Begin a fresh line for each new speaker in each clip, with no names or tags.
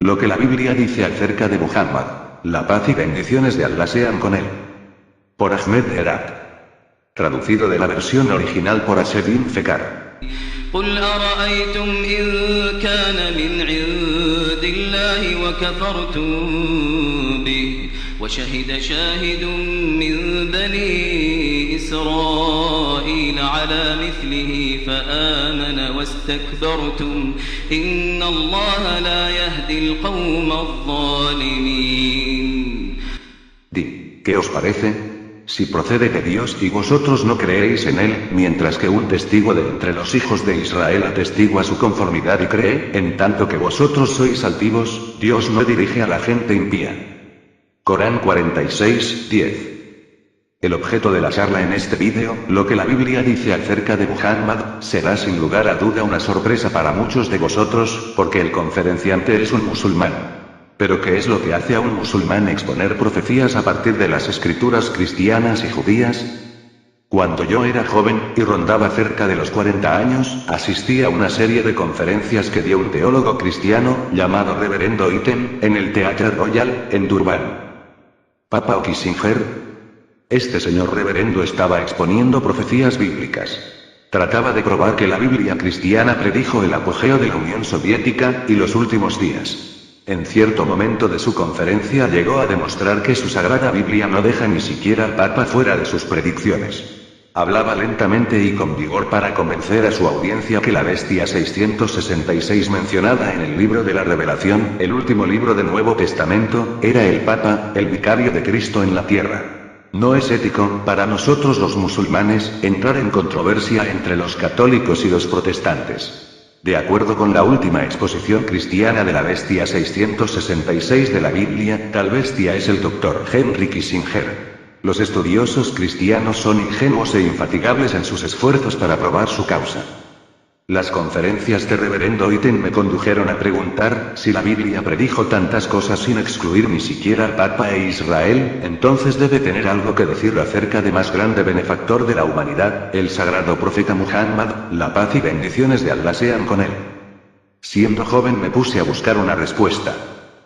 Lo que la Biblia dice acerca de Muhammad. La paz y bendiciones de Allah sean con él. Por Ahmed Herat. Traducido de la versión original por Ashedin Fekar.
قل أرأيتم إن كان من عند الله وكفرتم به وشهد شاهد من بني إسرائيل على مثله فآمن واستكبرتم إن الله لا يهدي القوم الظالمين.
Di, ¿qué os parece? Si procede de Dios y vosotros no creéis en él, mientras que un testigo de entre los hijos de Israel atestigua su conformidad y cree, en tanto que vosotros sois altivos, Dios no dirige a la gente impía. Corán 46, 10. El objeto de la charla en este vídeo, lo que la Biblia dice acerca de Muhammad, será sin lugar a duda una sorpresa para muchos de vosotros, porque el conferenciante es un musulmán. Pero ¿qué es lo que hace a un musulmán exponer profecías a partir de las escrituras cristianas y judías? Cuando yo era joven, y rondaba cerca de los 40 años, asistí a una serie de conferencias que dio un teólogo cristiano, llamado Reverendo Iten, en el Theatre Royal, en Durban. Papa Kissinger. Este señor reverendo estaba exponiendo profecías bíblicas. Trataba de probar que la Biblia cristiana predijo el apogeo de la Unión Soviética, y los últimos días. En cierto momento de su conferencia llegó a demostrar que su sagrada Biblia no deja ni siquiera al Papa fuera de sus predicciones. Hablaba lentamente y con vigor para convencer a su audiencia que la bestia 666 mencionada en el libro de la Revelación, el último libro del Nuevo Testamento, era el Papa, el vicario de Cristo en la tierra. No es ético, para nosotros los musulmanes, entrar en controversia entre los católicos y los protestantes. De acuerdo con la última exposición cristiana de la bestia 666 de la Biblia, tal bestia es el Dr. Henry Kissinger. Los estudiosos cristianos son ingenuos e infatigables en sus esfuerzos para probar su causa. Las conferencias de Reverendo Iten me condujeron a preguntar, si la Biblia predijo tantas cosas sin excluir ni siquiera al Papa e Israel, entonces debe tener algo que decir acerca de más grande benefactor de la humanidad, el sagrado profeta Muhammad, la paz y bendiciones de Allah sean con él. Siendo joven me puse a buscar una respuesta.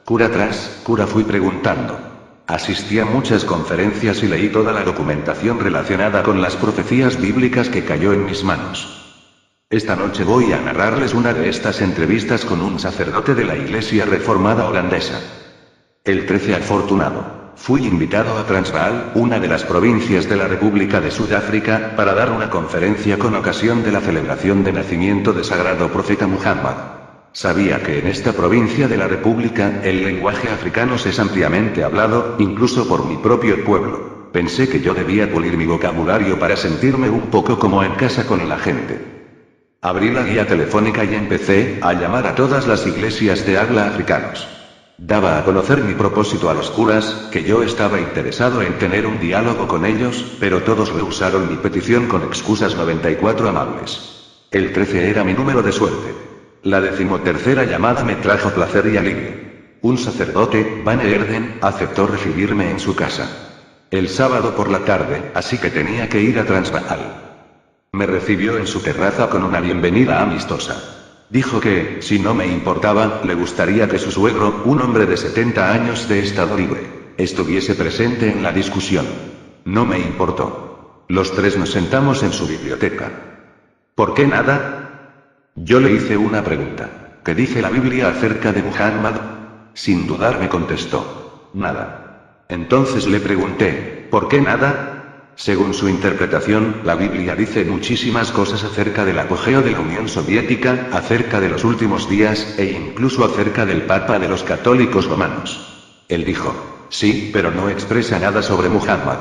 Cura tras cura fui preguntando. Asistí a muchas conferencias y leí toda la documentación relacionada con las profecías bíblicas que cayó en mis manos. Esta noche voy a narrarles una de estas entrevistas con un sacerdote de la Iglesia Reformada holandesa. El 13 afortunado. Fui invitado a Transvaal, una de las provincias de la República de Sudáfrica, para dar una conferencia con ocasión de la celebración de nacimiento del sagrado profeta Muhammad. Sabía que en esta provincia de la República, el lenguaje africano es ampliamente hablado, incluso por mi propio pueblo. Pensé que yo debía pulir mi vocabulario para sentirme un poco como en casa con la gente. Abrí la guía telefónica y empecé a llamar a todas las iglesias de habla africanos. Daba a conocer mi propósito a los curas, que yo estaba interesado en tener un diálogo con ellos, pero todos rehusaron mi petición con excusas 94 amables. El 13 era mi número de suerte. La 13ª llamada me trajo placer y alivio. Un sacerdote, Van Erden, aceptó recibirme en su casa. El sábado por la tarde, así que tenía que ir a Transvaal. Me recibió en su terraza con una bienvenida amistosa. Dijo que, si no me importaba, le gustaría que su suegro, un hombre de 70 años de estado libre, estuviese presente en la discusión. No me importó. Los tres nos sentamos en su biblioteca. ¿Por qué nada? Yo le hice una pregunta. ¿Qué dice la Biblia acerca de Muhammad? Sin dudar me contestó. Nada. Entonces le pregunté, ¿por qué nada? Según su interpretación, la Biblia dice muchísimas cosas acerca del apogeo de la Unión Soviética, acerca de los últimos días, e incluso acerca del Papa de los católicos romanos. Él dijo, sí, pero no expresa nada sobre Muhammad.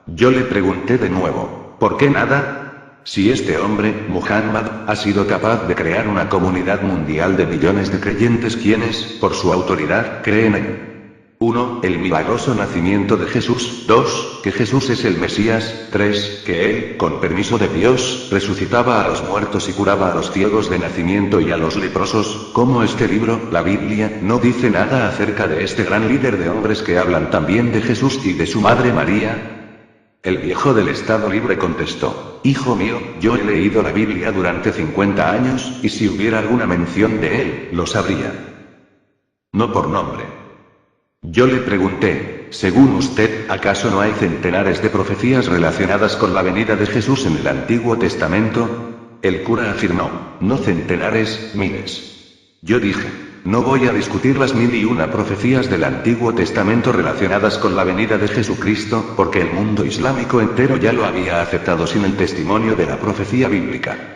Yo le pregunté de nuevo, ¿por qué nada? Si este hombre, Muhammad, ha sido capaz de crear una comunidad mundial de millones de creyentes quienes, por su autoridad, creen en 1. El milagroso nacimiento de Jesús. 2. Que Jesús es el Mesías. 3. Que él, con permiso de Dios, resucitaba a los muertos y curaba a los ciegos de nacimiento y a los leprosos. Como este libro, la Biblia, no dice nada acerca de este gran líder de hombres que hablan también de Jesús y de su madre María. El viejo del Estado Libre contestó, hijo mío, yo he leído la Biblia durante 50 años, y si hubiera alguna mención de él, lo sabría. No por nombre. Yo le pregunté, según usted, ¿acaso no hay centenares de profecías relacionadas con la venida de Jesús en el Antiguo Testamento? El cura afirmó, no centenares, miles. Yo dije, no voy a discutir las 1001 profecías del Antiguo Testamento relacionadas con la venida de Jesucristo, porque el mundo islámico entero ya lo había aceptado sin el testimonio de la profecía bíblica.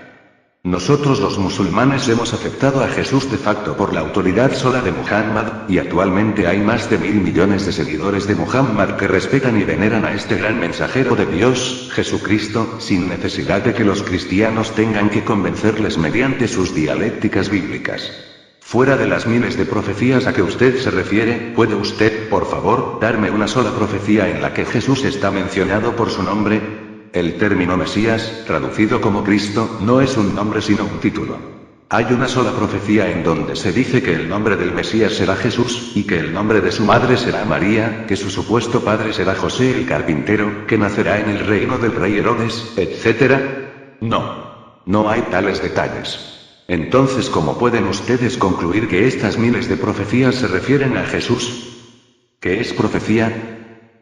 Nosotros los musulmanes hemos aceptado a Jesús de facto por la autoridad sola de Muhammad, y actualmente hay más de 1000 millones de seguidores de Muhammad que respetan y veneran a este gran mensajero de Dios, Jesucristo, sin necesidad de que los cristianos tengan que convencerles mediante sus dialécticas bíblicas. Fuera de las miles de profecías a que usted se refiere, ¿puede usted, por favor, darme una sola profecía en la que Jesús está mencionado por su nombre? El término Mesías, traducido como Cristo, no es un nombre sino un título. Hay una sola profecía en donde se dice que el nombre del Mesías será Jesús, y que el nombre de su madre será María, que su supuesto padre será José el carpintero, que nacerá en el reino del rey Herodes, etc. No hay tales detalles. Entonces, ¿cómo pueden ustedes concluir que estas miles de profecías se refieren a Jesús? ¿Qué es profecía?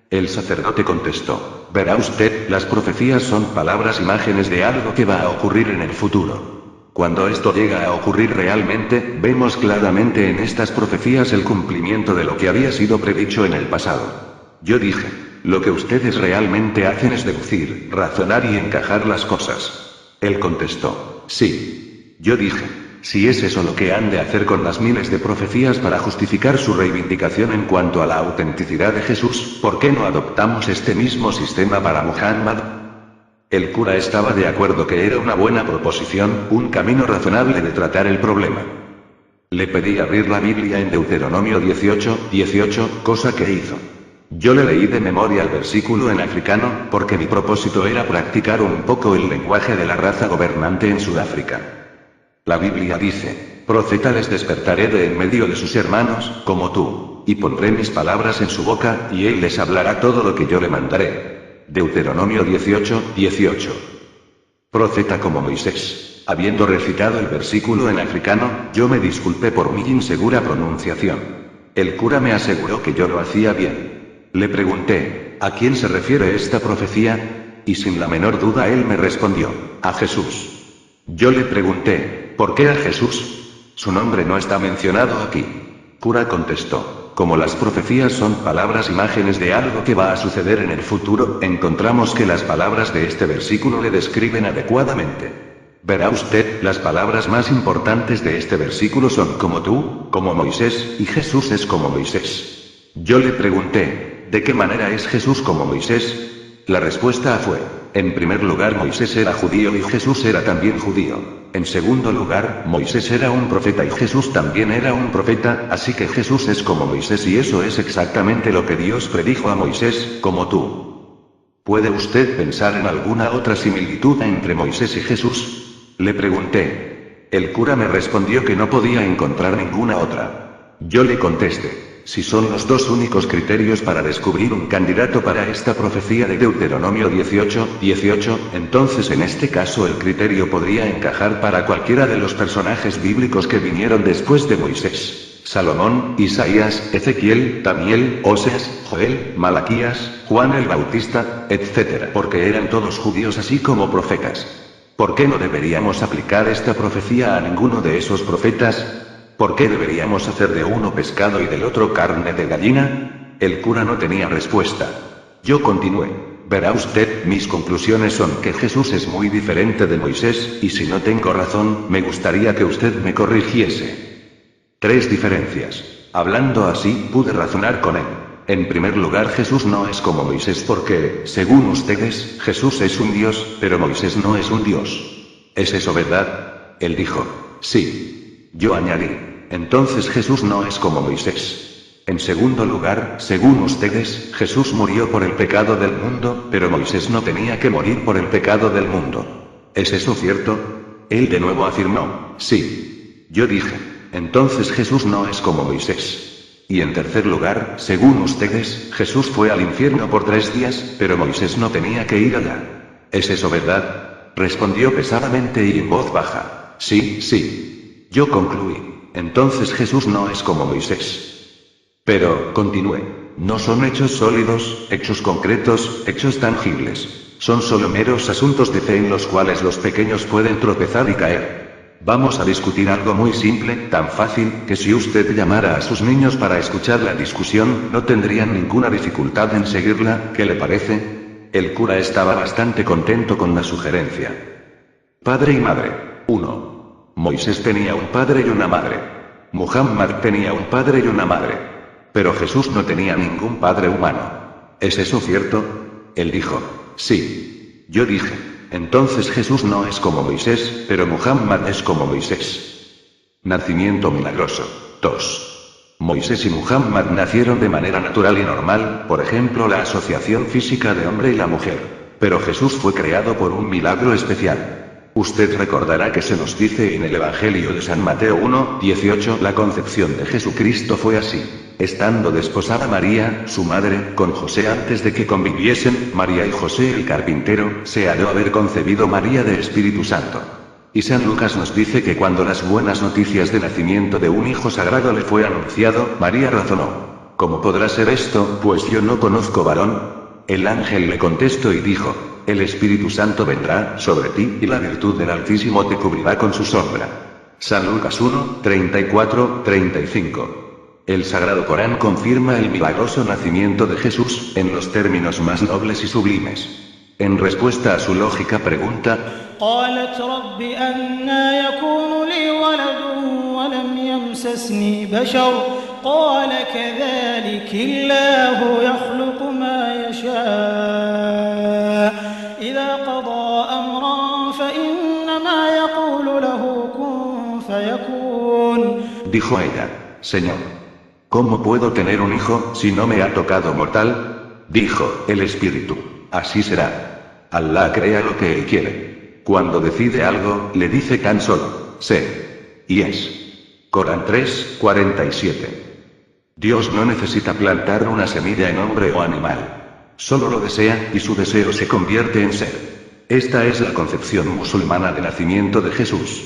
El sacerdote contestó, verá usted, las profecías son palabras, imágenes de algo que va a ocurrir en el futuro. Cuando esto llega a ocurrir realmente, vemos claramente en estas profecías el cumplimiento de lo que había sido predicho en el pasado. Yo dije, lo que ustedes realmente hacen es deducir, razonar y encajar las cosas. Él contestó, sí. Yo dije, si es eso lo que han de hacer con las miles de profecías para justificar su reivindicación en cuanto a la autenticidad de Jesús, ¿por qué no adoptamos este mismo sistema para Muhammad? El cura estaba de acuerdo que era una buena proposición, un camino razonable de tratar el problema. Le pedí abrir la Biblia en Deuteronomio 18, cosa que hizo. Yo le leí de memoria el versículo en africano, porque mi propósito era practicar un poco el lenguaje de la raza gobernante en Sudáfrica. La Biblia dice, profeta les despertaré de en medio de sus hermanos, como tú, y pondré mis palabras en su boca, y él les hablará todo lo que yo le mandaré. Deuteronomio 18. Profeta como Moisés. Habiendo recitado el versículo en africano, yo me disculpé por mi insegura pronunciación. El cura me aseguró que yo lo hacía bien. Le pregunté, ¿a quién se refiere esta profecía? Y sin la menor duda él me respondió, a Jesús. Yo le pregunté, ¿por qué a Jesús? Su nombre no está mencionado aquí. Cura contestó, como las profecías son palabras, imágenes de algo que va a suceder en el futuro, encontramos que las palabras de este versículo le describen adecuadamente. Verá usted, las palabras más importantes de este versículo son como tú, como Moisés, y Jesús es como Moisés. Yo le pregunté, ¿de qué manera es Jesús como Moisés? La respuesta fue, en primer lugar Moisés era judío y Jesús era también judío. En segundo lugar, Moisés era un profeta y Jesús también era un profeta, así que Jesús es como Moisés y eso es exactamente lo que Dios predijo a Moisés, como tú. ¿Puede usted pensar en alguna otra similitud entre Moisés y Jesús? Le pregunté. El cura me respondió que no podía encontrar ninguna otra. Yo le contesté. Si son los dos únicos criterios para descubrir un candidato para esta profecía de Deuteronomio 18, entonces en este caso el criterio podría encajar para cualquiera de los personajes bíblicos que vinieron después de Moisés. Salomón, Isaías, Ezequiel, Daniel, Oseas, Joel, Malaquías, Juan el Bautista, etc. Porque eran todos judíos así como profetas. ¿Por qué no deberíamos aplicar esta profecía a ninguno de esos profetas? ¿Por qué deberíamos hacer de uno pescado y del otro carne de gallina? El cura no tenía respuesta. Yo continué. Verá usted, mis conclusiones son que Jesús es muy diferente de Moisés, y si no tengo razón, me gustaría que usted me corrigiese. 3 diferencias. Hablando así, pude razonar con él. En primer lugar, Jesús no es como Moisés porque, según ustedes, Jesús es un Dios, pero Moisés no es un Dios. ¿Es eso verdad? Él dijo, sí. Yo añadí, entonces Jesús no es como Moisés. En segundo lugar, según ustedes, Jesús murió por el pecado del mundo, pero Moisés no tenía que morir por el pecado del mundo. ¿Es eso cierto? Él de nuevo afirmó, sí. Yo dije, entonces Jesús no es como Moisés. Y en tercer lugar, según ustedes, Jesús fue al infierno por 3 días, pero Moisés no tenía que ir allá. ¿Es eso verdad? Respondió pesadamente y en voz baja, sí. Yo concluí. entonces Jesús no es como Moisés. Pero, continué, no son hechos sólidos, hechos concretos, hechos tangibles. Son solo meros asuntos de fe en los cuales los pequeños pueden tropezar y caer. Vamos a discutir algo muy simple, tan fácil, que si usted llamara a sus niños para escuchar la discusión, no tendrían ninguna dificultad en seguirla, ¿qué le parece? El cura estaba bastante contento con la sugerencia. Padre y madre. 1. Moisés tenía un padre y una madre. Muhammad tenía un padre y una madre. Pero Jesús no tenía ningún padre humano. ¿Es eso cierto? Él dijo, sí. Yo dije, entonces Jesús no es como Moisés, pero Muhammad es como Moisés. Nacimiento milagroso. 2. Moisés y Muhammad nacieron de manera natural y normal, por ejemplo la asociación física de hombre y la mujer. Pero Jesús fue creado por un milagro especial. Usted recordará que se nos dice en el Evangelio de San Mateo 1:18, la concepción de Jesucristo fue así. Estando desposada María, su madre, con José antes de que conviviesen, María y José el carpintero, se halló haber concebido María de Espíritu Santo. Y San Lucas nos dice que cuando las buenas noticias de nacimiento de un hijo sagrado le fue anunciado, María razonó. ¿Cómo podrá ser esto, pues yo no conozco varón? El ángel le contestó y dijo, el Espíritu Santo vendrá sobre ti, y la virtud del Altísimo te cubrirá con su sombra. San Lucas 1:34-35. El Sagrado Corán confirma el milagroso nacimiento de Jesús, en los términos más nobles y sublimes. En respuesta a su lógica pregunta,
قالت رب أنى يكون لي ولد ولم يمسسني بشر قال كذلك الله يخلق ما يشاء إذا قضى أمرا فإنما يقول له كن فيكون.
Dijo ella, Señor, ¿cómo puedo tener un hijo, si no me ha tocado mortal? Dijo el Espíritu, así será. Allah crea lo que Él quiere. Cuando decide algo, le dice tan solo, sé. Y es. Corán 3:47. Dios no necesita plantar una semilla en hombre o animal. Solo lo desea, y su deseo se convierte en ser. Esta es la concepción musulmana de nacimiento de Jesús.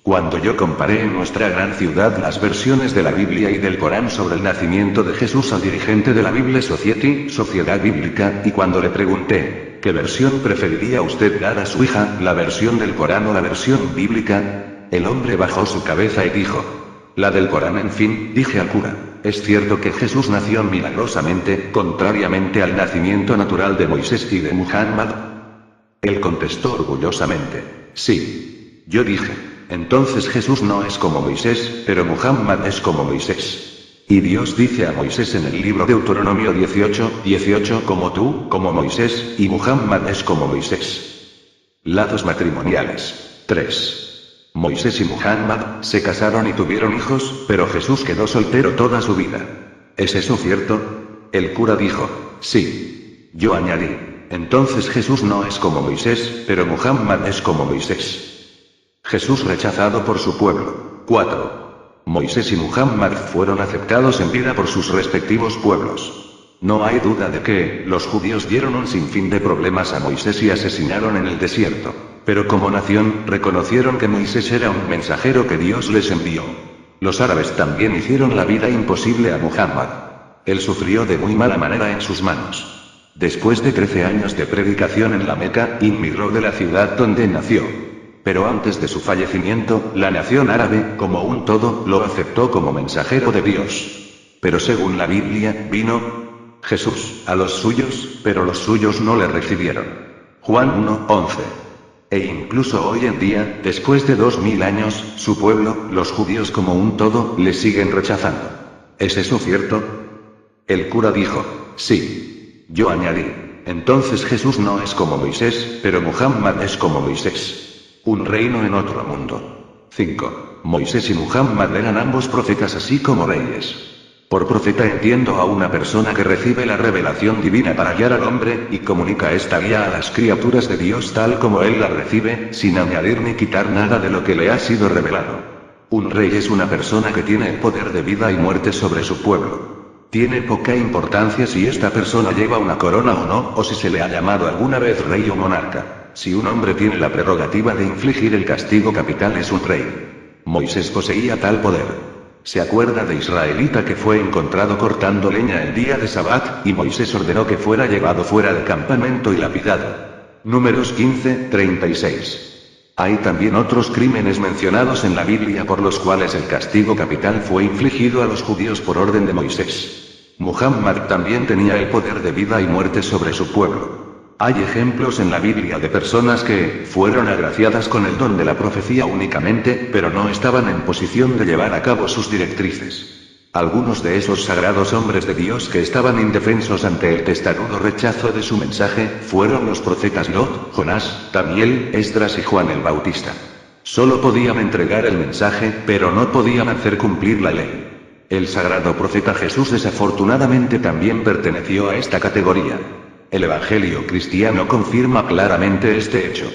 Cuando yo comparé en nuestra gran ciudad las versiones de la Biblia y del Corán sobre el nacimiento de Jesús al dirigente de la Bible Society, Sociedad Bíblica, y cuando le pregunté, ¿qué versión preferiría usted dar a su hija, la versión del Corán o la versión bíblica? El hombre bajó su cabeza y dijo, la del Corán. En fin, dije al cura, ¿es cierto que Jesús nació milagrosamente, contrariamente al nacimiento natural de Moisés y de Muhammad? Él contestó orgullosamente, sí. Yo dije, entonces Jesús no es como Moisés, pero Muhammad es como Moisés. Y Dios dice a Moisés en el libro de Deuteronomio 18:18, como tú, como Moisés, y Muhammad es como Moisés. Lados matrimoniales. 3. Moisés y Muhammad se casaron y tuvieron hijos, pero Jesús quedó soltero toda su vida. ¿Es eso cierto? El cura dijo, sí. Yo añadí, entonces Jesús no es como Moisés, pero Muhammad es como Moisés. Jesús rechazado por su pueblo. 4. Moisés y Muhammad fueron aceptados en vida por sus respectivos pueblos. No hay duda de que, los judíos dieron un sinfín de problemas a Moisés y asesinaron en el desierto. Pero como nación, reconocieron que Moisés era un mensajero que Dios les envió. Los árabes también hicieron la vida imposible a Muhammad. Él sufrió de muy mala manera en sus manos. Después de 13 años de predicación en la Meca, inmigró de la ciudad donde nació. Pero antes de su fallecimiento, la nación árabe, como un todo, lo aceptó como mensajero de Dios. Pero según la Biblia, vino Jesús a los suyos, pero los suyos no le recibieron. Juan 1:11. E incluso hoy en día, después de 2000 años, su pueblo, los judíos como un todo, le siguen rechazando. ¿Es eso cierto? El cura dijo, sí. Yo añadí, entonces Jesús no es como Moisés, pero Muhammad es como Moisés. Un reino en otro mundo. 5. Moisés y Muhammad eran ambos profetas así como reyes. Por profeta entiendo a una persona que recibe la revelación divina para guiar al hombre, y comunica esta guía a las criaturas de Dios tal como él la recibe, sin añadir ni quitar nada de lo que le ha sido revelado. Un rey es una persona que tiene el poder de vida y muerte sobre su pueblo. Tiene poca importancia si esta persona lleva una corona o no, o si se le ha llamado alguna vez rey o monarca. Si un hombre tiene la prerrogativa de infligir el castigo capital es un rey. Moisés poseía tal poder. Se acuerda de israelita que fue encontrado cortando leña el día de Sabbat, y Moisés ordenó que fuera llevado fuera del campamento y lapidado. Números 15:36. Hay también otros crímenes mencionados en la Biblia por los cuales el castigo capital fue infligido a los judíos por orden de Moisés. Muhammad también tenía el poder de vida y muerte sobre su pueblo. Hay ejemplos en la Biblia de personas que fueron agraciadas con el don de la profecía únicamente, pero no estaban en posición de llevar a cabo sus directrices. Algunos de esos sagrados hombres de Dios que estaban indefensos ante el testarudo rechazo de su mensaje, fueron los profetas Lot, Jonás, Daniel, Esdras y Juan el Bautista. Solo podían entregar el mensaje, pero no podían hacer cumplir la ley. El sagrado profeta Jesús desafortunadamente también perteneció a esta categoría. El Evangelio cristiano confirma claramente este hecho.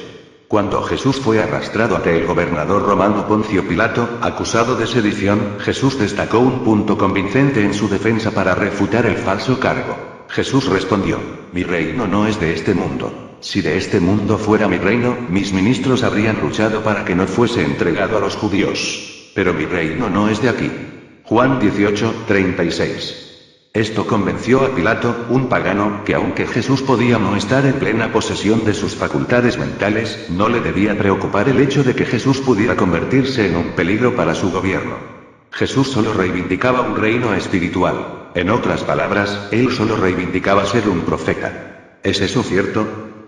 Cuando Jesús fue arrastrado ante el gobernador romano Poncio Pilato, acusado de sedición, Jesús destacó un punto convincente en su defensa para refutar el falso cargo. Jesús respondió: mi reino no es de este mundo. Si de este mundo fuera mi reino, mis ministros habrían luchado para que no fuese entregado a los judíos. Pero mi reino no es de aquí. Juan 18:36. Esto convenció a Pilato, un pagano, que aunque Jesús podía no estar en plena posesión de sus facultades mentales, no le debía preocupar el hecho de que Jesús pudiera convertirse en un peligro para su gobierno. Jesús solo reivindicaba un reino espiritual. En otras palabras, él solo reivindicaba ser un profeta. ¿Es eso cierto?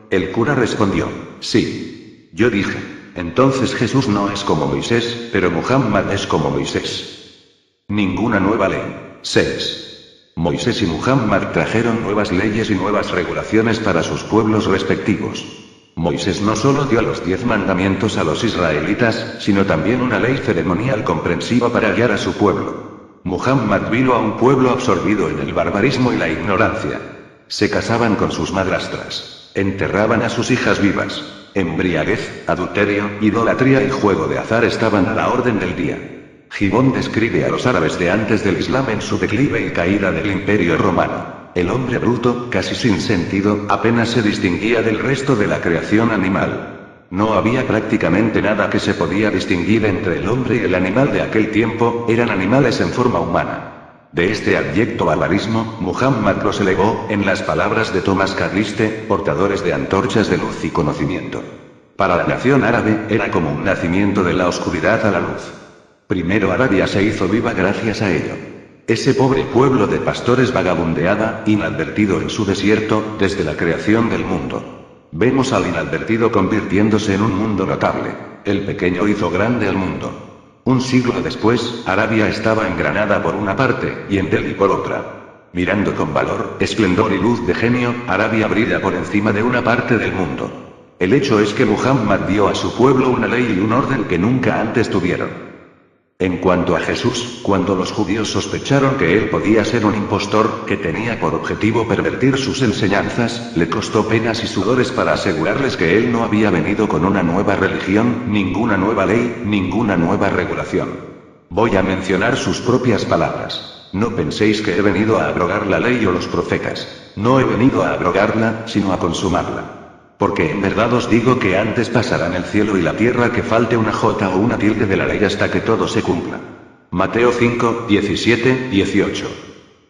El cura respondió: sí. Yo dije: entonces Jesús no es como Moisés, pero Muhammad es como Moisés. Ninguna nueva ley. 6. Moisés y Muhammad trajeron nuevas leyes y nuevas regulaciones para sus pueblos respectivos. Moisés no solo dio los 10 mandamientos a los israelitas, sino también una ley ceremonial comprensiva para guiar a su pueblo. Muhammad vino a un pueblo absorbido en el barbarismo y la ignorancia. Se casaban con sus madrastras. Enterraban a sus hijas vivas. Embriaguez, adulterio, idolatría y juego de azar estaban a la orden del día. Gibbon describe a los árabes de antes del Islam en su declive y caída del Imperio Romano. El hombre bruto, casi sin sentido, apenas se distinguía del resto de la creación animal. No había prácticamente nada que se podía distinguir entre el hombre y el animal de aquel tiempo, eran animales en forma humana. De este abyecto barbarismo, Muhammad los elevó, en las palabras de Thomas Carlyle, portadores de antorchas de luz y conocimiento. Para la nación árabe, era como un nacimiento de la oscuridad a la luz. Primero Arabia se hizo viva gracias a ello. Ese pobre pueblo de pastores vagabundeaba, inadvertido en su desierto, desde la creación del mundo. Vemos al inadvertido convirtiéndose en un mundo notable. El pequeño hizo grande al mundo. Un siglo después, Arabia estaba engranada por una parte, y en Delhi por otra. Mirando con valor, esplendor y luz de genio, Arabia brilla por encima de una parte del mundo. El hecho es que Muhammad dio a su pueblo una ley y un orden que nunca antes tuvieron. En cuanto a Jesús, cuando los judíos sospecharon que él podía ser un impostor, que tenía por objetivo pervertir sus enseñanzas, le costó penas y sudores para asegurarles que él no había venido con una nueva religión, ninguna nueva ley, ninguna nueva regulación. Voy a mencionar sus propias palabras. No penséis que he venido a abrogar la ley o los profetas. No he venido a abrogarla, sino a consumarla. Porque en verdad os digo que antes pasarán el cielo y la tierra que falte una jota o una tilde de la ley hasta que todo se cumpla. Mateo 5, 17, 18.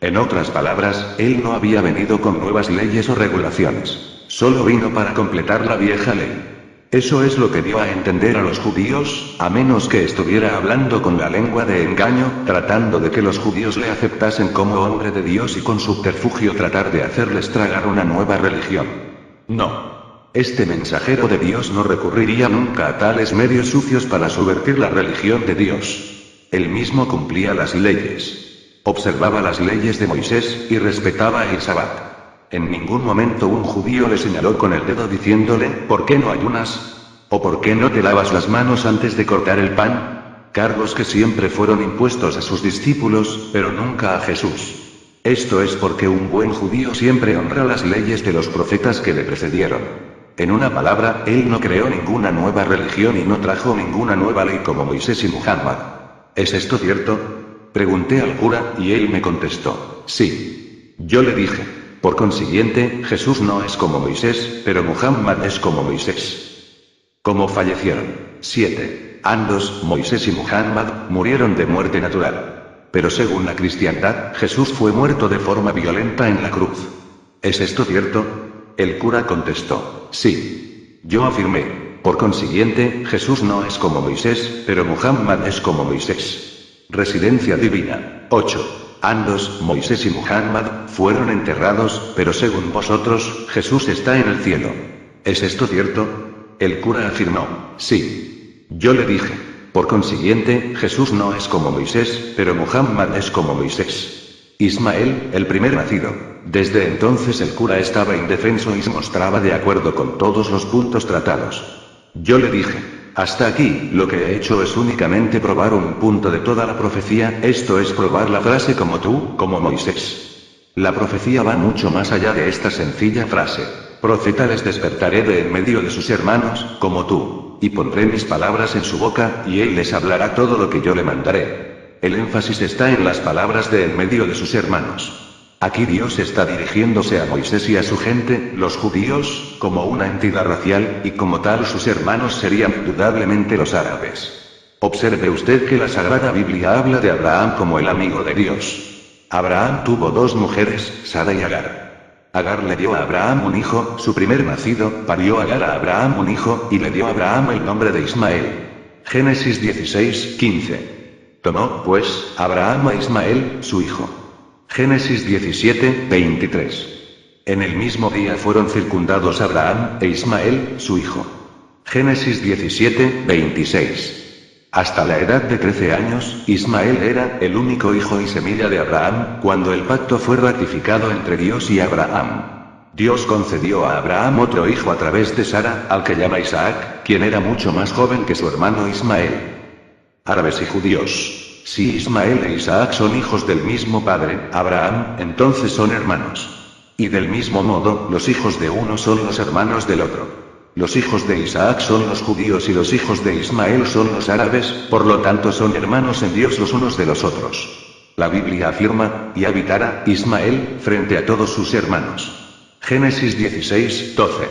En otras palabras, él no había venido con nuevas leyes o regulaciones. Solo vino para completar la vieja ley. Eso es lo que dio a entender a los judíos, a menos que estuviera hablando con la lengua de engaño, tratando de que los judíos le aceptasen como hombre de Dios y con subterfugio tratar de hacerles tragar una nueva religión. No. Este mensajero de Dios no recurriría nunca a tales medios sucios para subvertir la religión de Dios. Él mismo cumplía las leyes. Observaba las leyes de Moisés, y respetaba el Sabbat. En ningún momento un judío le señaló con el dedo diciéndole: ¿por qué no ayunas? ¿O por qué no te lavas las manos antes de cortar el pan? Cargos que siempre fueron impuestos a sus discípulos, pero nunca a Jesús. Esto es porque un buen judío siempre honra las leyes de los profetas que le precedieron. En una palabra, él no creó ninguna nueva religión y no trajo ninguna nueva ley como Moisés y Muhammad. ¿Es esto cierto? Pregunté al cura, y él me contestó: sí. Yo le dije: por consiguiente, Jesús no es como Moisés, pero Muhammad es como Moisés. ¿Cómo fallecieron? 7. Ambos, Moisés y Muhammad, murieron de muerte natural. Pero según la cristiandad, Jesús fue muerto de forma violenta en la cruz. ¿Es esto cierto? El cura contestó, sí. Yo afirmé, por consiguiente, Jesús no es como Moisés, pero Muhammad es como Moisés. Residencia divina. 8. Ambos, Moisés y Muhammad, fueron enterrados, pero según vosotros, Jesús está en el cielo. ¿Es esto cierto? El cura afirmó, sí. Yo le dije, por consiguiente, Jesús no es como Moisés, pero Muhammad es como Moisés. Ismael, el primer nacido. Desde entonces el cura estaba indefenso y se mostraba de acuerdo con todos los puntos tratados. Yo le dije, hasta aquí, lo que he hecho es únicamente probar un punto de toda la profecía, esto es probar la frase como tú, como Moisés. La profecía va mucho más allá de esta sencilla frase. Profeta les despertaré de en medio de sus hermanos, como tú, y pondré mis palabras en su boca, y él les hablará todo lo que yo le mandaré. El énfasis está en las palabras de en medio de sus hermanos. Aquí Dios está dirigiéndose a Moisés y a su gente, los judíos, como una entidad racial, y como tal sus hermanos serían indudablemente los árabes. Observe usted que la Sagrada Biblia habla de Abraham como el amigo de Dios. Abraham tuvo dos mujeres, Sara y Agar. Agar le dio a Abraham un hijo, su primer nacido, parió Agar a Abraham un hijo, y le dio a Abraham el nombre de Ismael. Génesis 16:15. Tomó, pues, Abraham a Ismael, su hijo. Génesis 17:23. En el mismo día fueron circundados Abraham e Ismael, su hijo. Génesis 17:26. Hasta la edad de 13 años, Ismael era el único hijo y semilla de Abraham, cuando el pacto fue ratificado entre Dios y Abraham. Dios concedió a Abraham otro hijo a través de Sara, al que llama Isaac, quien era mucho más joven que su hermano Ismael. Árabes y judíos. Si Ismael e Isaac son hijos del mismo padre, Abraham, entonces son hermanos. Y del mismo modo, los hijos de uno son los hermanos del otro. Los hijos de Isaac son los judíos y los hijos de Ismael son los árabes, por lo tanto son hermanos en Dios los unos de los otros. La Biblia afirma, y habitará Ismael frente a todos sus hermanos. Génesis 16:12.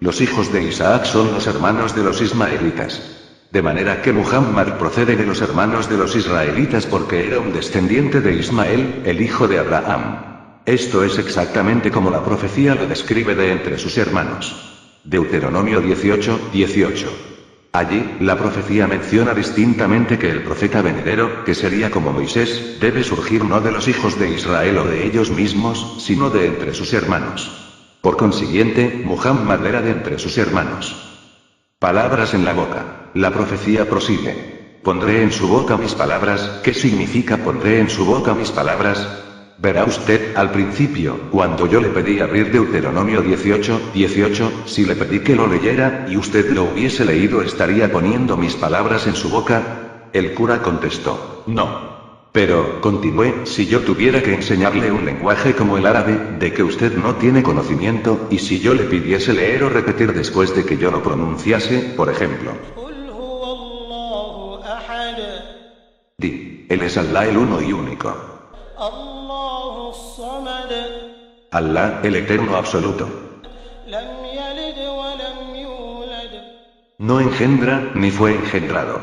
Los hijos de Isaac son los hermanos de los ismaelitas. De manera que Muhammad procede de los hermanos de los israelitas porque era un descendiente de Ismael, el hijo de Abraham. Esto es exactamente como la profecía lo describe de entre sus hermanos. Deuteronomio 18:18. Allí, la profecía menciona distintamente que el profeta venidero, que sería como Moisés, debe surgir no de los hijos de Israel o de ellos mismos, sino de entre sus hermanos. Por consiguiente, Muhammad era de entre sus hermanos. Palabras en la boca. La profecía prosigue. Pondré en su boca mis palabras. ¿Qué significa pondré en su boca mis palabras? Verá usted, al principio, cuando yo le pedí abrir Deuteronomio 18:18, si le pedí que lo leyera, y usted lo hubiese leído estaría poniendo mis palabras en su boca. El cura contestó, no. Pero, continué, si yo tuviera que enseñarle un lenguaje como el árabe, de que usted no tiene conocimiento, y si yo le pidiese leer o repetir después de que yo lo pronunciase, por ejemplo. Di, Él es Alá el uno y único. Alá, el eterno absoluto. No engendra, ni fue engendrado.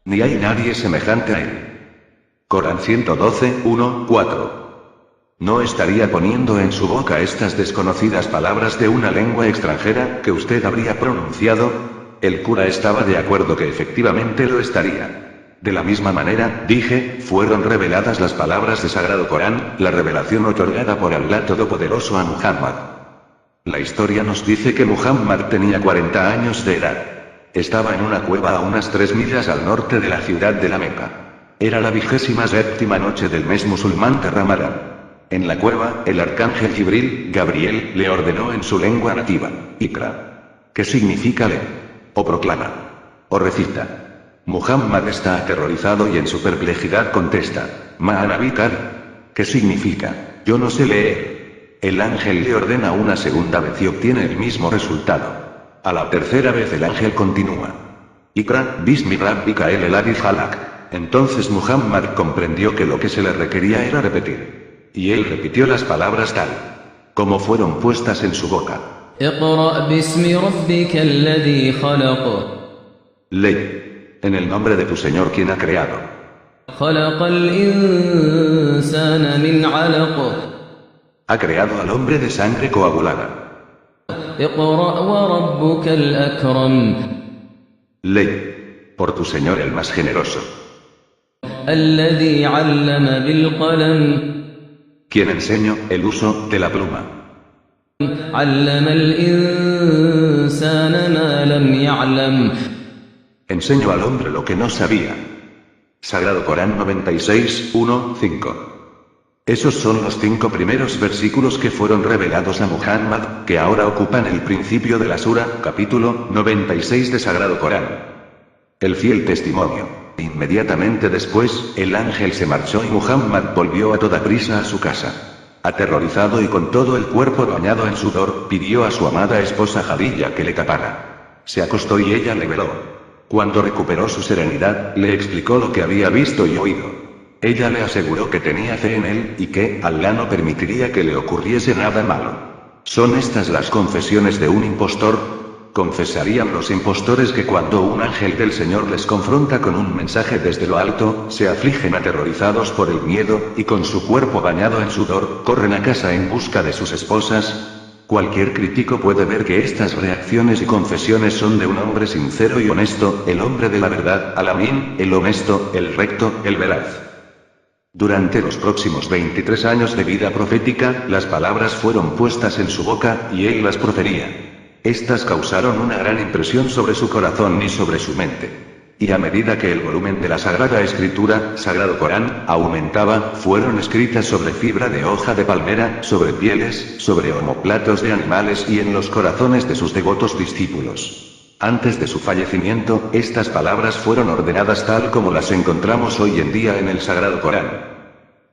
Ni hay nadie semejante a él. Corán 112:1-4. No estaría poniendo en su boca estas desconocidas palabras de una lengua extranjera, que usted habría pronunciado. El cura estaba de acuerdo que efectivamente lo estaría. De la misma manera, dije, fueron reveladas las palabras del Sagrado Corán, la revelación otorgada por Alá Todopoderoso a Muhammad. La historia nos dice que Muhammad tenía 40 años de edad. Estaba en una cueva a unas 3 millas al norte de la ciudad de la Meca. Era la 27ª noche del mes musulmán de Ramadán. En la cueva, el arcángel Jibril, Gabriel, le ordenó en su lengua nativa, Iqra. ¿Qué significa lee? O proclama. O recita. Muhammad está aterrorizado y en su perplejidad contesta, Ma'anabikar. ¿Qué significa? Yo no sé leer. El ángel le ordena una segunda vez y obtiene el mismo resultado. A la tercera vez el ángel continúa. Iqra, bismi rabbika el-ladhi khalaq. Entonces Muhammad comprendió que lo que se le requería era repetir. Y él repitió las palabras tal como fueron puestas en su boca.
اقرأ باسم ربك الذي خلق
Ley. En el nombre de tu Señor quien ha creado.
خلق الإنسان من علق
Ha creado al hombre de sangre coagulada.
اقرأ وربك الأكرم
Ley. Por tu Señor el más generoso.
الذي علم بالقلم
Quien enseñó el uso de la pluma.
علم الإنسان ما لم يعلم
Enseñó al hombre lo que no sabía. Sagrado Corán 96, 1, 5. Esos son los 5 primeros versículos que fueron revelados a Muhammad, que ahora ocupan el principio de la sura, capítulo 96 de Sagrado Corán. El fiel testimonio. Inmediatamente después, el ángel se marchó y Muhammad volvió a toda prisa a su casa. Aterrorizado y con todo el cuerpo bañado en sudor, pidió a su amada esposa Jadilla que le tapara. Se acostó y ella le veló. Cuando recuperó su serenidad, le explicó lo que había visto y oído. Ella le aseguró que tenía fe en él, y que Alá no permitiría que le ocurriese nada malo. ¿Son estas las confesiones de un impostor? Confesarían los impostores que cuando un ángel del Señor les confronta con un mensaje desde lo alto, se afligen aterrorizados por el miedo, y con su cuerpo bañado en sudor, corren a casa en busca de sus esposas. Cualquier crítico puede ver que estas reacciones y confesiones son de un hombre sincero y honesto, el hombre de la verdad, Al-Amin, el honesto, el recto, el veraz. Durante los próximos 23 años de vida profética, las palabras fueron puestas en su boca, y él las profería. Estas causaron una gran impresión sobre su corazón y sobre su mente. Y a medida que el volumen de la Sagrada Escritura, Sagrado Corán, aumentaba, fueron escritas sobre fibra de hoja de palmera, sobre pieles, sobre omoplatos de animales y en los corazones de sus devotos discípulos. Antes de su fallecimiento, estas palabras fueron ordenadas tal como las encontramos hoy en día en el Sagrado Corán.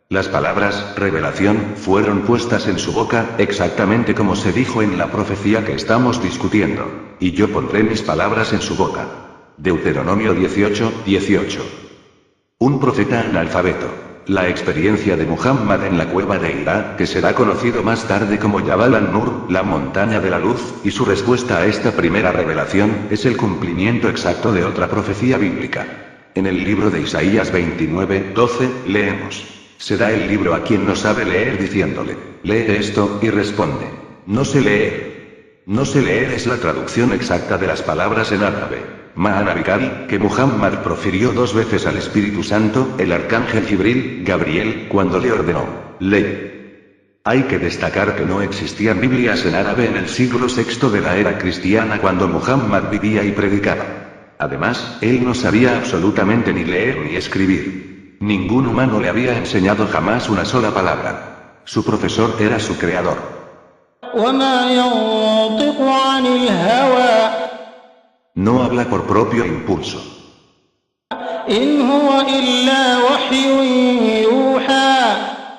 Las palabras, revelación, fueron puestas en su boca, exactamente como se dijo en la profecía que estamos discutiendo. Y yo pondré mis palabras en su boca. Deuteronomio 18, 18. Un profeta analfabeto. La experiencia de Muhammad en la cueva de Hira, que será conocido más tarde como Jabal an-Nur, la montaña de la luz, y su respuesta a esta primera revelación, es el cumplimiento exacto de otra profecía bíblica. En el libro de Isaías 29, 12, leemos: se da el libro a quien no sabe leer diciéndole, lee esto, y responde, no sé leer. No sé leer es la traducción exacta de las palabras en árabe. Ma'anabikal, que Muhammad profirió 2 veces al Espíritu Santo, el arcángel Jibril, Gabriel, cuando le ordenó, lee. Hay que destacar que no existían Biblias en árabe en el siglo VI de la era cristiana cuando Muhammad vivía y predicaba. Además, él no sabía absolutamente ni leer ni escribir. Ningún humano le había enseñado jamás una sola palabra. Su profesor era su creador. No habla por propio impulso.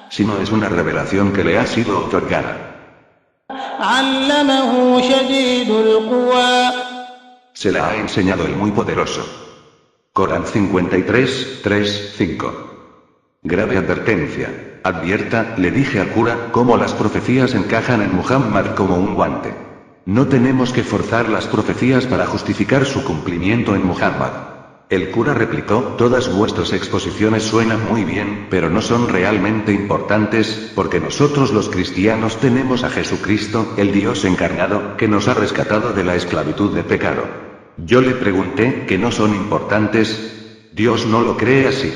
Sino es una revelación que le ha sido otorgada. Se la ha enseñado el muy poderoso. Corán 53, 3, 5. Grave advertencia. Advierta, le dije al cura, cómo las profecías encajan en Muhammad como un guante. No tenemos que forzar las profecías para justificar su cumplimiento en Muhammad. El cura replicó, todas vuestras exposiciones suenan muy bien, pero no son realmente importantes, porque nosotros los cristianos tenemos a Jesucristo, el Dios encarnado, que nos ha rescatado de la esclavitud de pecado. Yo le pregunté, ¿que no son importantes? Dios no lo cree así.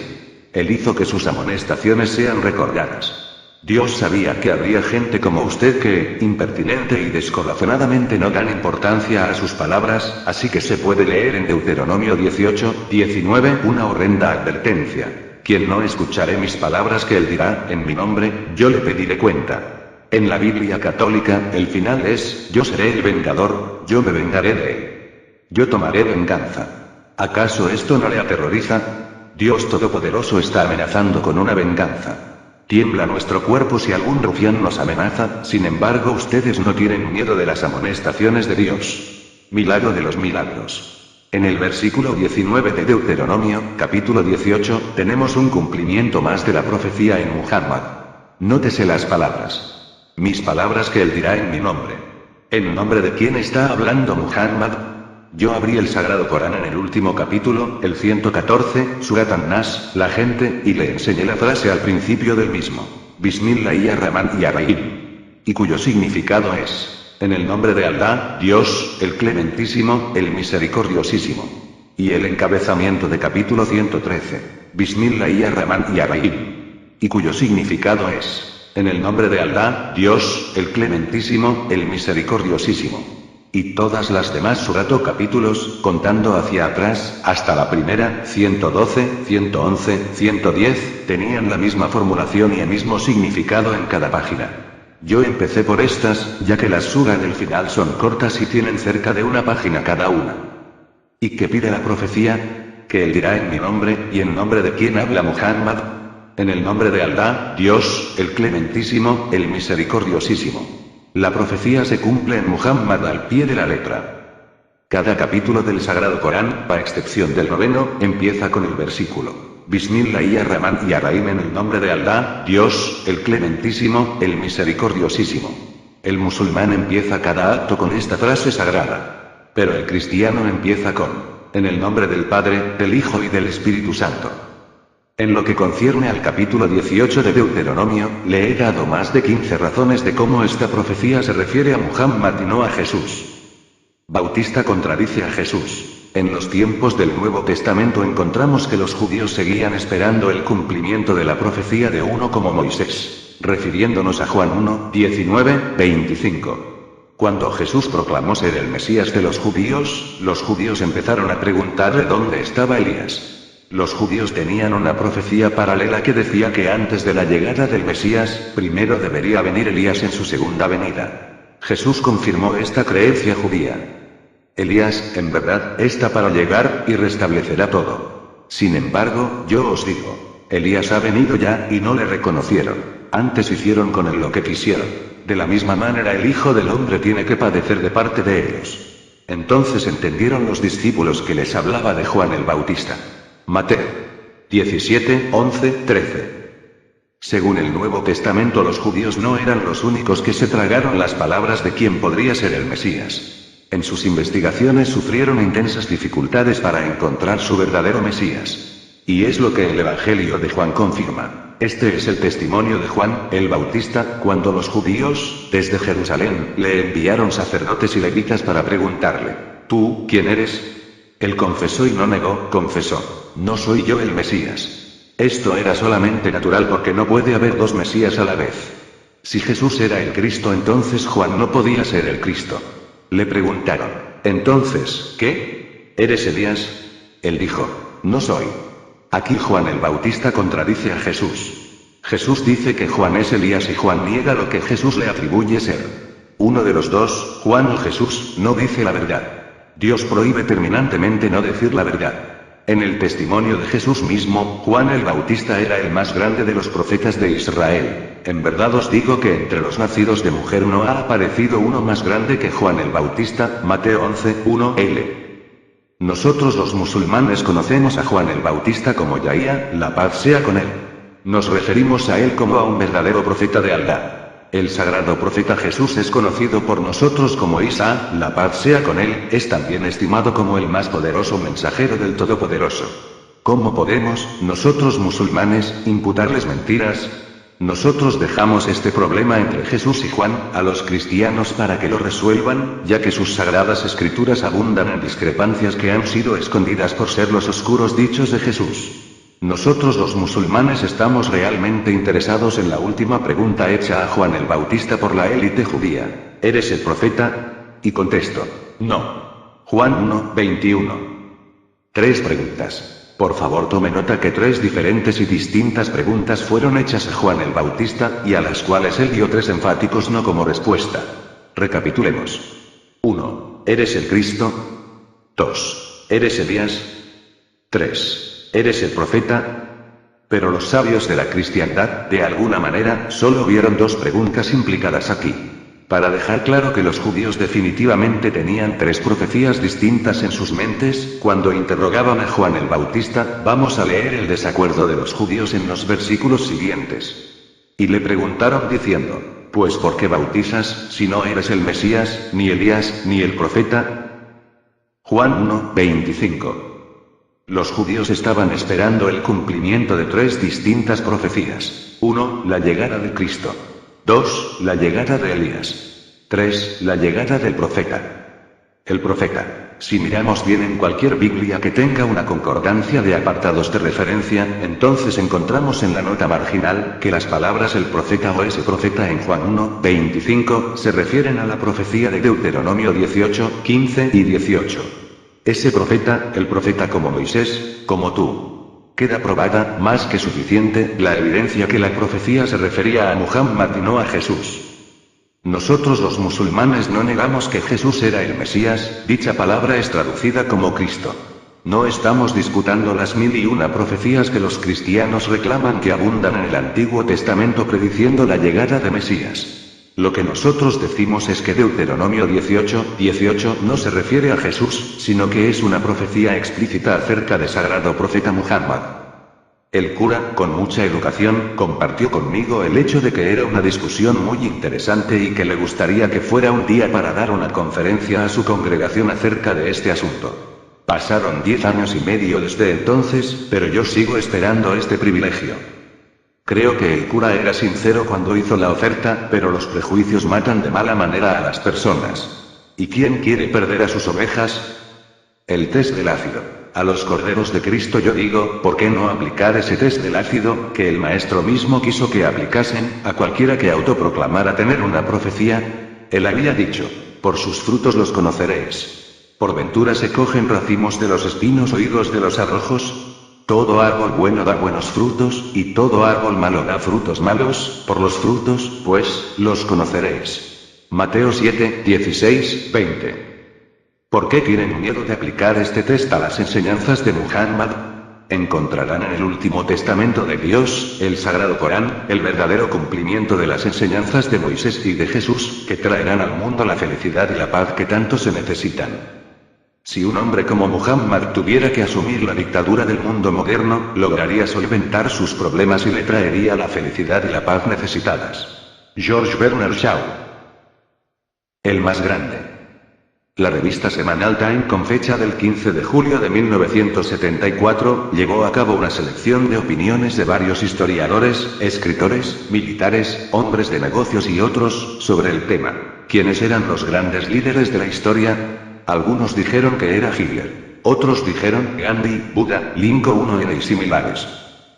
Él hizo que sus amonestaciones sean recordadas. Dios sabía que habría gente como usted que, impertinente y descorazonadamente no dan importancia a sus palabras, así que se puede leer en Deuteronomio 18, 19 una horrenda advertencia. Quien no escucharé mis palabras que él dirá, en mi nombre, yo le pediré cuenta. En la Biblia católica, el final es, yo seré el vengador, yo me vengaré de él. Yo tomaré venganza. ¿Acaso esto no le aterroriza? Dios Todopoderoso está amenazando con una venganza. Tiembla nuestro cuerpo si algún rufián nos amenaza, sin embargo ustedes no tienen miedo de las amonestaciones de Dios. Milagro de los milagros. En el versículo 19 de Deuteronomio, capítulo 18, tenemos un cumplimiento más de la profecía en Muhammad. Nótese las palabras. Mis palabras que él dirá en mi nombre. ¿En nombre de quién está hablando Muhammad? Yo abrí el Sagrado Corán en el último capítulo, el 114, Surat An-Nas, la gente, y le enseñé la frase al principio del mismo. Bismillahirrahmanirrahim. Y cuyo significado es: en el nombre de Alá, Dios, el Clementísimo, el Misericordiosísimo. Y el encabezamiento de capítulo 113. Bismillahirrahmanirrahim. Y cuyo significado es: en el nombre de Alá, Dios, el Clementísimo, el Misericordiosísimo. Y todas las demás surat o capítulos, contando hacia atrás, hasta la primera, 112, 111, 110, tenían la misma formulación y el mismo significado en cada página. Yo empecé por estas, ya que las suras del final son cortas y tienen cerca de una página cada una. ¿Y qué pide la profecía? Que él dirá en mi nombre, y en nombre de quién habla Muhammad. En el nombre de Alá, Dios, el Clementísimo, el Misericordiosísimo. La profecía se cumple en Muhammad al pie de la letra. Cada capítulo del Sagrado Corán, a excepción del 9, empieza con el versículo Bismillahirrahmanirrahim, en el nombre de Alá, Dios, el Clementísimo, el Misericordiosísimo. El musulmán empieza cada acto con esta frase sagrada. Pero el cristiano empieza con: en el nombre del Padre, del Hijo y del Espíritu Santo. En lo que concierne al capítulo 18 de Deuteronomio, le he dado más de 15 razones de cómo esta profecía se refiere a Muhammad y no a Jesús. Bautista contradice a Jesús. En los tiempos del Nuevo Testamento encontramos que los judíos seguían esperando el cumplimiento de la profecía de uno como Moisés, refiriéndonos a Juan 1, 19, 25. Cuando Jesús proclamó ser el Mesías de los judíos empezaron a preguntarle dónde estaba Elías. Los judíos tenían una profecía paralela que decía que antes de la llegada del Mesías, primero debería venir Elías en su segunda venida. Jesús confirmó esta creencia judía. Elías, en verdad, está para llegar, y restablecerá todo. Sin embargo, yo os digo, Elías ha venido ya, y no le reconocieron. Antes hicieron con él lo que quisieron. De la misma manera el Hijo del Hombre tiene que padecer de parte de ellos. Entonces entendieron los discípulos que les hablaba de Juan el Bautista. Mateo 17, 11, 13. Según el Nuevo Testamento, los judíos no eran los únicos que se tragaron las palabras de quien podría ser el Mesías. En sus investigaciones sufrieron intensas dificultades para encontrar su verdadero Mesías. Y es lo que el Evangelio de Juan confirma. Este es el testimonio de Juan, el Bautista, cuando los judíos, desde Jerusalén, le enviaron sacerdotes y levitas para preguntarle: ¿tú, quién eres? Él confesó y no negó, confesó: no soy yo el Mesías. Esto era solamente natural porque no puede haber dos Mesías a la vez. Si Jesús era el Cristo, entonces Juan no podía ser el Cristo. Le preguntaron: entonces, ¿qué? ¿Eres Elías? Él dijo: no soy. Aquí Juan el Bautista contradice a Jesús. Jesús dice que Juan es Elías y Juan niega lo que Jesús le atribuye ser. Uno de los dos, Juan o Jesús, no dice la verdad. Dios prohíbe terminantemente no decir la verdad. En el testimonio de Jesús mismo, Juan el Bautista era el más grande de los profetas de Israel. En verdad os digo que entre los nacidos de mujer no ha aparecido uno más grande que Juan el Bautista. Mateo 11, 1, L. Nosotros los musulmanes conocemos a Juan el Bautista como Yahía, la paz sea con él. Nos referimos a él como a un verdadero profeta de Alá. El sagrado profeta Jesús es conocido por nosotros como Isa, la paz sea con él, es también estimado como el más poderoso mensajero del Todopoderoso. ¿Cómo podemos, nosotros musulmanes, imputarles mentiras? Nosotros dejamos este problema entre Jesús y Juan, a los cristianos para que lo resuelvan, ya que sus sagradas escrituras abundan en discrepancias que han sido escondidas por ser los oscuros dichos de Jesús. Nosotros los musulmanes estamos realmente interesados en la última pregunta hecha a Juan el Bautista por la élite judía: ¿eres el profeta? Y contesto: no. Juan 1, 21. 3 preguntas. Por favor tome nota que 3 diferentes y distintas preguntas fueron hechas a Juan el Bautista, y a las cuales él dio 3 enfáticos no como respuesta. Recapitulemos. 1. ¿Eres el Cristo? 2. ¿Eres Elías? 3. ¿Eres el profeta? Pero los sabios de la cristiandad, de alguna manera, solo vieron 2 preguntas implicadas aquí. Para dejar claro que los judíos definitivamente tenían 3 profecías distintas en sus mentes, cuando interrogaban a Juan el Bautista, vamos a leer el desacuerdo de los judíos en los versículos siguientes. Y le preguntaron diciendo: pues ¿por qué bautizas, si no eres el Mesías, ni Elías, ni el profeta? Juan 1, 25. Los judíos estaban esperando el cumplimiento de 3 distintas profecías. 1. La llegada de Cristo. 2. La llegada de Elías. 3. La llegada del profeta. El profeta. Si miramos bien en cualquier Biblia que tenga una concordancia de apartados de referencia, entonces encontramos en la nota marginal que las palabras el profeta o ese profeta en Juan 1, 25 se refieren a la profecía de Deuteronomio 18, 15 y 18. Ese profeta, el profeta como Moisés, como tú. Queda probada, más que suficiente, la evidencia que la profecía se refería a Muhammad y no a Jesús. Nosotros los musulmanes no negamos que Jesús era el Mesías, dicha palabra es traducida como Cristo. No estamos disputando las 1001 profecías que los cristianos reclaman que abundan en el Antiguo Testamento prediciendo la llegada de Mesías. Lo que nosotros decimos es que Deuteronomio 18, 18 no se refiere a Jesús, sino que es una profecía explícita acerca del sagrado profeta Muhammad. El cura, con mucha educación, compartió conmigo el hecho de que era una discusión muy interesante y que le gustaría que fuera un día para dar una conferencia a su congregación acerca de este asunto. Pasaron 10 años y medio desde entonces, pero yo sigo esperando este privilegio. Creo que el cura era sincero cuando hizo la oferta, pero los prejuicios matan de mala manera a las personas. ¿Y quién quiere perder a sus ovejas? El test del ácido. A los corderos de Cristo yo digo, ¿por qué no aplicar ese test del ácido, que el maestro mismo quiso que aplicasen, a cualquiera que autoproclamara tener una profecía? Él había dicho, por sus frutos los conoceréis. ¿Por ventura se cogen racimos de los espinos o higos de los abrojos? Todo árbol bueno da buenos frutos, y todo árbol malo da frutos malos, por los frutos, pues, los conoceréis. Mateo 7, 16, 20. ¿Por qué tienen miedo de aplicar este test a las enseñanzas de Muhammad? Encontrarán en el último testamento de Dios, el Sagrado Corán, el verdadero cumplimiento de las enseñanzas de Moisés y de Jesús, que traerán al mundo la felicidad y la paz que tanto se necesitan. Si un hombre como Muhammad tuviera que asumir la dictadura del mundo moderno, lograría solventar sus problemas y le traería la felicidad y la paz necesitadas. George Bernard Shaw. El más grande. La revista semanal Time, con fecha del 15 de julio de 1974, llevó a cabo una selección de opiniones de varios historiadores, escritores, militares, hombres de negocios y otros, sobre el tema. ¿Quiénes eran los grandes líderes de la historia? Algunos dijeron que era Hitler. Otros dijeron Gandhi, Buda, Lincoln y similares.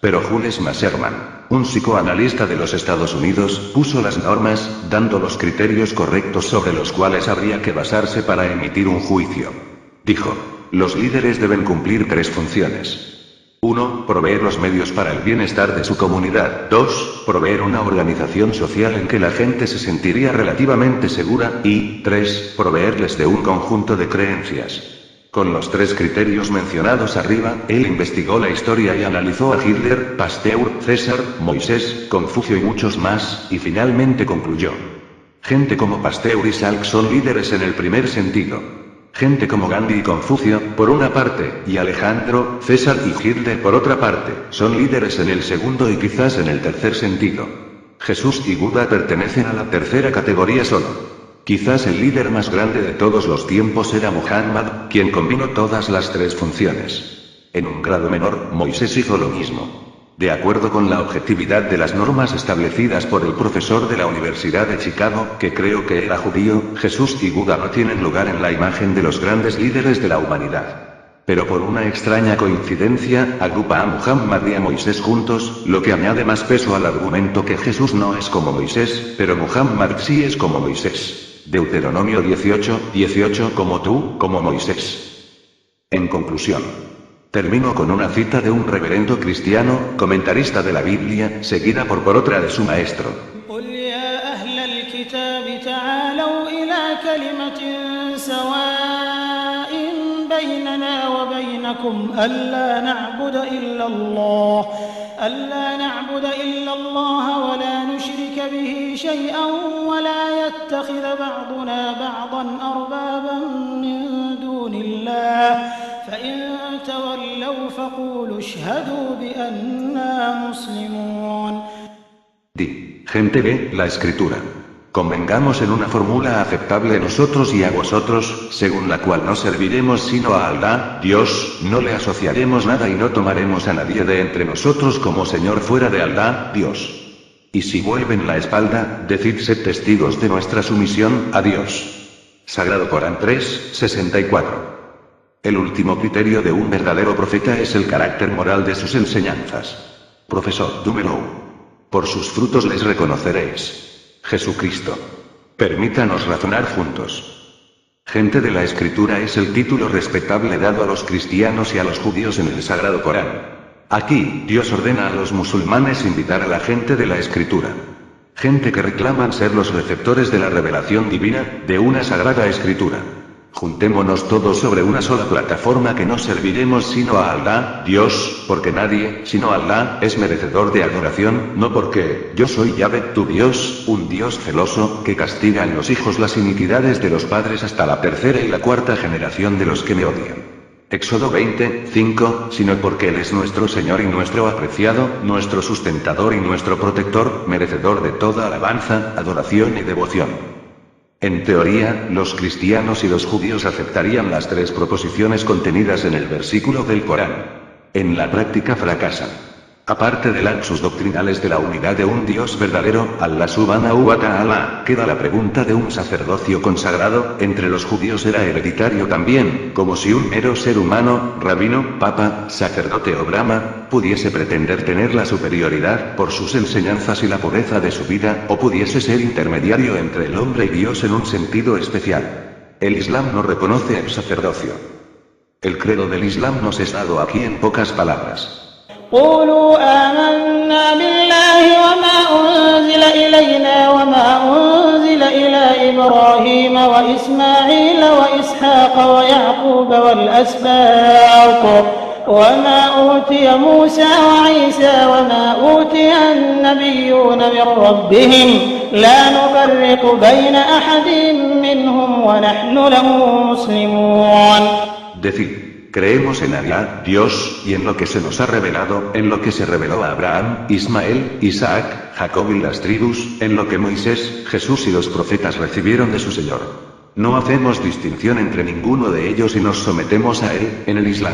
Pero Jules Maserman, un psicoanalista de los Estados Unidos, puso las normas, dando los criterios correctos sobre los cuales habría que basarse para emitir un juicio. Dijo, los líderes deben cumplir 3 funciones. 1. Proveer los medios para el bienestar de su comunidad. 2. Proveer una organización social en que la gente se sentiría relativamente segura. Y 3. Proveerles de un conjunto de creencias. Con los 3 criterios mencionados arriba, él investigó la historia y analizó a Hitler, Pasteur, César, Moisés, Confucio y muchos más, y finalmente concluyó. Gente como Pasteur y Salk son líderes en el primer sentido. Gente como Gandhi y Confucio, por una parte, y Alejandro, César y Hitler por otra parte, son líderes en el segundo y quizás en el tercer sentido. Jesús y Buda pertenecen a la tercera categoría solo. Quizás el líder más grande de todos los tiempos era Muhammad, quien combinó todas las 3 funciones. En un grado menor, Moisés hizo lo mismo. De acuerdo con la objetividad de las normas establecidas por el profesor de la Universidad de Chicago, que creo que era judío, Jesús y Buda no tienen lugar en la imagen de los grandes líderes de la humanidad. Pero por una extraña coincidencia, agrupa a Muhammad y a Moisés juntos, lo que añade más peso al argumento que Jesús no es como Moisés, pero Muhammad sí es como Moisés. Deuteronomio 18, 18 como tú, como Moisés. En conclusión. Termino con una cita de un reverendo cristiano, comentarista de la Biblia, seguida por otra de su maestro.
ألا نعبد إلا الله ولا نشرك به شيئا ولا يتخذ بعضنا بعضا أربابا من دون الله فإن تولوا فقولوا اشهدوا بأننا مسلمون.
Di, gente ve, la escritura. Convengamos en una fórmula aceptable a nosotros y a vosotros, según la cual no serviremos sino a Alá, Dios, no le asociaremos nada y no tomaremos a nadie de entre nosotros como Señor fuera de Alá, Dios. Y si vuelven la espalda, decid sed testigos de nuestra sumisión a Dios. Sagrado Corán 3:64. El último criterio de un verdadero profeta es el carácter moral de sus enseñanzas. Profesor Dumelow. Por sus frutos les reconoceréis. Jesucristo. Permítanos razonar juntos. Gente de la Escritura es el título respetable dado a los cristianos y a los judíos en el Sagrado Corán. Aquí, Dios ordena a los musulmanes invitar a la gente de la Escritura. Gente que reclaman ser los receptores de la revelación divina, de una Sagrada Escritura. Juntémonos todos sobre una sola plataforma que no serviremos sino a Alá, Dios, porque nadie, sino Alá, es merecedor de adoración, no porque, yo soy Yahvé, tu Dios, un Dios celoso, que castiga en los hijos las iniquidades de los padres hasta la tercera y la cuarta generación de los que me odian. Éxodo 20:5, sino porque Él es nuestro Señor y nuestro apreciado, nuestro sustentador y nuestro protector, merecedor de toda alabanza, adoración y devoción. En teoría, los cristianos y los judíos aceptarían las tres proposiciones contenidas en el versículo del Corán. En la práctica fracasan. Aparte de lapsus doctrinales de la unidad de un Dios verdadero, Allah subhanahu wa ta'ala, queda la pregunta de un sacerdocio consagrado. Entre los judíos era hereditario también, como si un mero ser humano, rabino, papa, sacerdote o brahma, pudiese pretender tener la superioridad por sus enseñanzas y la pureza de su vida, o pudiese ser intermediario entre el hombre y Dios en un sentido especial. El Islam no reconoce el sacerdocio. El credo del Islam nos es dado aquí en pocas palabras.
قولوا آمنا بالله وما أنزل إلينا وما أنزل إلى إبراهيم وإسماعيل وإسحاق ويعقوب والأسباط وما أوتي موسى وعيسى وما أوتي النبيون من ربهم لا نفرق بين أحد منهم ونحن له مسلمون.
Creemos en Alá, Dios, y en lo que se nos ha revelado, en lo que se reveló a Abraham, Ismael, Isaac, Jacob y las tribus, en lo que Moisés, Jesús y los profetas recibieron de su Señor. No hacemos distinción entre ninguno de ellos y nos sometemos a él, en el Islam.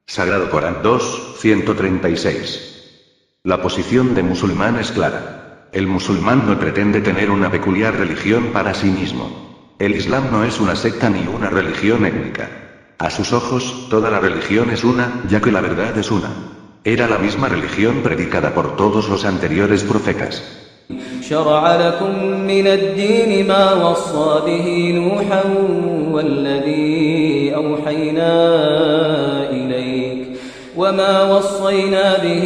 Sagrado Corán 2:136. La posición de musulmán es clara. El musulmán no pretende tener una peculiar religión para sí mismo. El Islam no es una secta ni una religión étnica. A sus ojos, toda la religión es una, ya que la verdad es una. Era la misma religión predicada por todos los anteriores profetas.
شرع لكم من الدين ما وصى به نوحا والذي أوحينا إليك وما وصينا به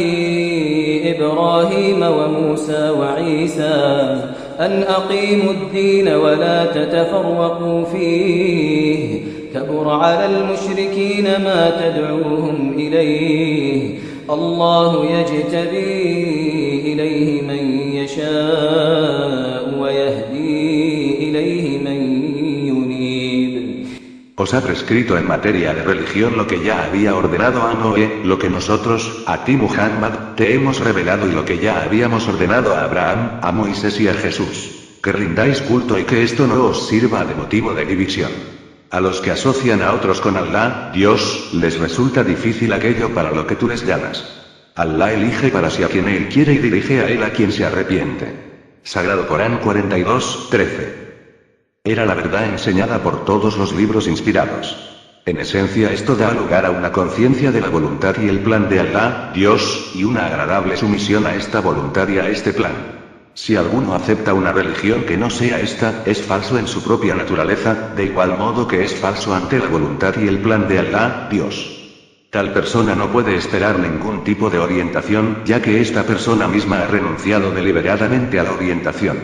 إبراهيم وموسى وعيسى أن أقيموا الدين ولا تتفرقوا فيه كبر على المشركين ما تدعوهم إليه الله يجتبي إليه من يشاء ويهدي إليه من ينيب.
Os ha prescrito en materia de religión lo que ya había ordenado a Noé, lo que nosotros, a ti Muhammad, te hemos revelado y lo que ya habíamos ordenado a Abraham, a Moisés y a Jesús. Que rindáis culto y que esto no os sirva de motivo de división. A los que asocian a otros con Alá, Dios, les resulta difícil aquello para lo que tú les llamas. Alá elige para sí a quien Él quiere y dirige a Él a quien se arrepiente. Sagrado Corán 42:13. Era la verdad enseñada por todos los libros inspirados. En esencia esto da lugar a una conciencia de la voluntad y el plan de Alá, Dios, y una agradable sumisión a esta voluntad y a este plan. Si alguno acepta una religión que no sea esta, es falso en su propia naturaleza, de igual modo que es falso ante la voluntad y el plan de Alá, Dios. Tal persona no puede esperar ningún tipo de orientación, ya que esta persona misma ha renunciado deliberadamente a la orientación.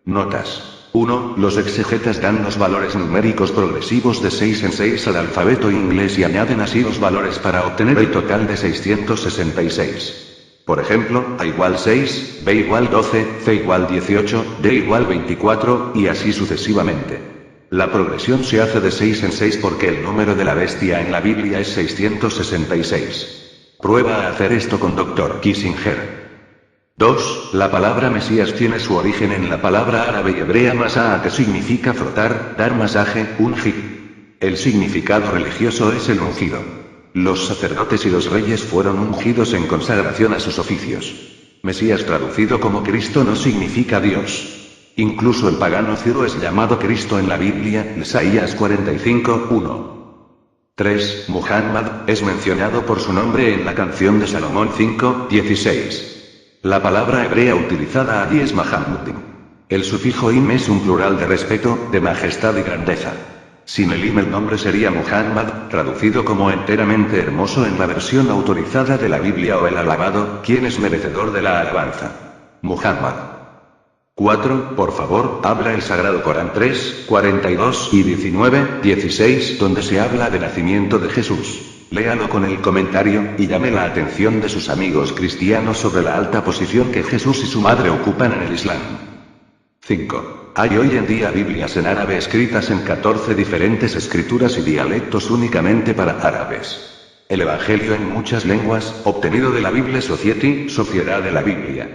Notas. 1. Los exegetas dan los valores numéricos progresivos de 6 en 6 al alfabeto inglés y añaden así los valores para obtener el total de 666. Por ejemplo, A igual 6, B igual 12, C igual 18, D igual 24, y así sucesivamente. La progresión se hace de 6 en 6 porque el número de la bestia en la Biblia es 666. Prueba a hacer esto con Dr. Kissinger. 2. La palabra Mesías tiene su origen en la palabra árabe y hebrea masá, que significa frotar, dar masaje, ungir. El significado religioso es el ungido. Los sacerdotes y los reyes fueron ungidos en consagración a sus oficios. Mesías traducido como Cristo no significa Dios. Incluso el pagano Ciro es llamado Cristo en la Biblia, Isaías 45:1. 3. Muhammad es mencionado por su nombre en la canción de Salomón 5:16. La palabra hebrea utilizada allí es Mahamudim. El sufijo im es un plural de respeto, de majestad y grandeza. Sin el im el nombre sería Muhammad, traducido como enteramente hermoso en la versión autorizada de la Biblia, o el alabado, quien es merecedor de la alabanza. Muhammad. 4. Por favor, habla el Sagrado Corán 3, 42 y 19:16, donde se habla del nacimiento de Jesús. Léalo con el comentario, y llame la atención de sus amigos cristianos sobre la alta posición que Jesús y su madre ocupan en el Islam. 5. Hay hoy en día Biblias en árabe escritas en 14 diferentes escrituras y dialectos únicamente para árabes. El Evangelio en muchas lenguas, obtenido de la Bible Society, Sociedad de la Biblia.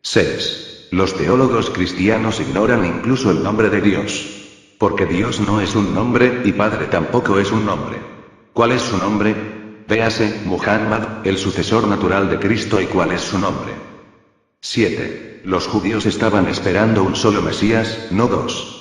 6. Los teólogos cristianos ignoran incluso el nombre de Dios. Porque Dios no es un nombre, y Padre tampoco es un nombre. ¿Cuál es su nombre? Véase, Muhammad, el sucesor natural de Cristo. ¿Y cuál es su nombre? 7. Los judíos estaban esperando un solo Mesías, no dos.